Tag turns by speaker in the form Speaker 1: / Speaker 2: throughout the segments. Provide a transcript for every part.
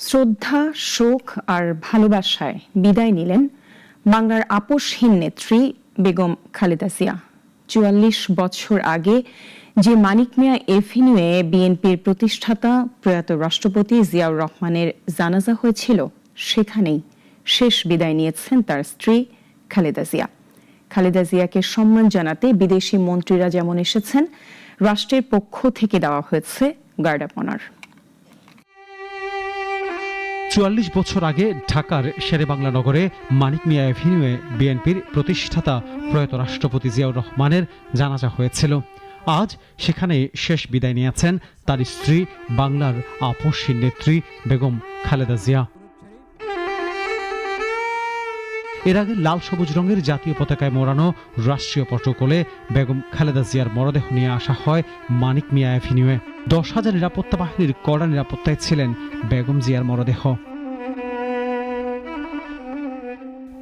Speaker 1: শ্রদ্ধা, শোক আর ভালোবাসায় বিদায় নিলেন বাংলার আপসহীন নেত্রী বেগম খালেদা জিয়া। ৪৪ বছর আগে যে মানিক মিয়া এভিনিউয়ে বিএনপির প্রতিষ্ঠাতা প্রয়াত রাষ্ট্রপতি জিয়াউর রহমানের জানাজা হয়েছিল, সেখানেই শেষ বিদায় নিয়েছেন তার স্ত্রী খালেদা জিয়া। খালেদা জিয়াকে সম্মান জানাতে বিদেশি মন্ত্রীরা যেমন এসেছেন, রাষ্ট্রের পক্ষ থেকে দেওয়া হয়েছে গার্ড অব অনার।
Speaker 2: ৪৪ বছর আগে ঢাকার শেরেবাংলা নগরে মানিক মিয়া এভিনিউয়ে বিএনপির প্রতিষ্ঠাতা প্রয়াত রাষ্ট্রপতি জিয়াউর রহমানের জানাজা হয়েছিল। আজ সেখানে শেষ বিদায় নিয়েছেন তার স্ত্রী বাংলার আপসহীন নেত্রী বেগম খালেদা জিয়া। এর আগে লাল সবুজ রঙের জাতীয় পতাকায় মোড়ানো রাষ্ট্রীয় প্রটোকলে বেগম খালেদা জিয়ার মরদেহ নিয়ে আসা হয় মানিক মিয়া এভিনিউয়ে। ১০,০০০ নিরাপত্তা বাহিনীর কড়া নিরাপত্তায় ছিলেন বেগম জিয়ার মরদেহ।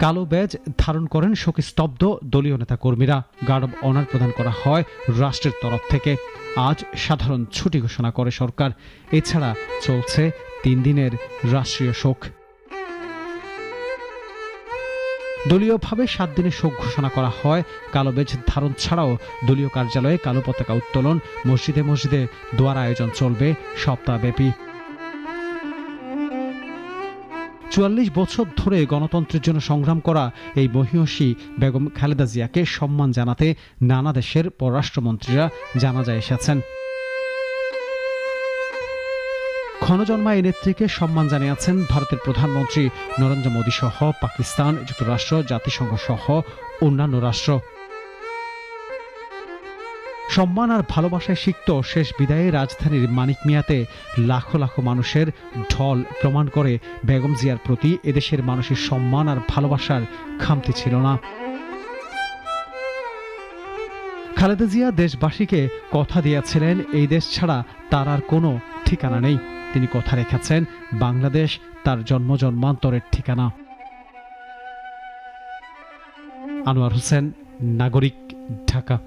Speaker 2: কালো ব্যাজ ধারণ করেন শোকস্তব্ধ দলীয় নেতাকর্মীরা। গার্ড অব অনার প্রদান করা হয় রাষ্ট্রের তরফ থেকে। আজ সাধারণ ছুটি ঘোষণা করে সরকার। এছাড়া চলছে ৩ দিনের রাষ্ট্রীয় শোক। দলীয়ভাবে ৭ দিনের শোক ঘোষণা করা হয়। কালো বেজ ধারণ ছাড়াও দলীয় কার্যালয়ে কালো পতাকা উত্তোলন, মসজিদে মসজিদে দোয়ার আয়োজন চলবে সপ্তাহব্যাপী। ৪৪ বছর ধরে গণতন্ত্রের জন্য সংগ্রাম করা এই মহিয়সী বেগম খালেদা জিয়াকে সম্মান জানাতে নানা দেশের পররাষ্ট্রমন্ত্রীরা জানাজায় এসেছেন। ক্ষণজন্মা এই নেত্রীকে সম্মান জানিয়েছেন ভারতের প্রধানমন্ত্রী নরেন্দ্র মোদী সহ পাকিস্তান, যুক্তরাষ্ট্র, জাতিসংঘ সহ অন্যান্য রাষ্ট্র। সম্মান আর ভালোবাসায় সিক্ত শেষ বিদায়ে রাজধানীর মানিক মিয়াতে লাখো লাখো মানুষের ঢল প্রমাণ করে বেগম জিয়ার প্রতি এদেশের মানুষের সম্মান আর ভালোবাসার খামতি ছিল না। খালেদা জিয়া দেশবাসীকে কথা দিয়েছিলেন, এই দেশ ছাড়া তার আর কোনো ঠিকানা নেই। তিনি কথা রেখেছেন, বাংলাদেশ তার জন্ম জন্মান্তরের ঠিকানা। আনোয়ার হোসেন, নাগরিক, ঢাকা।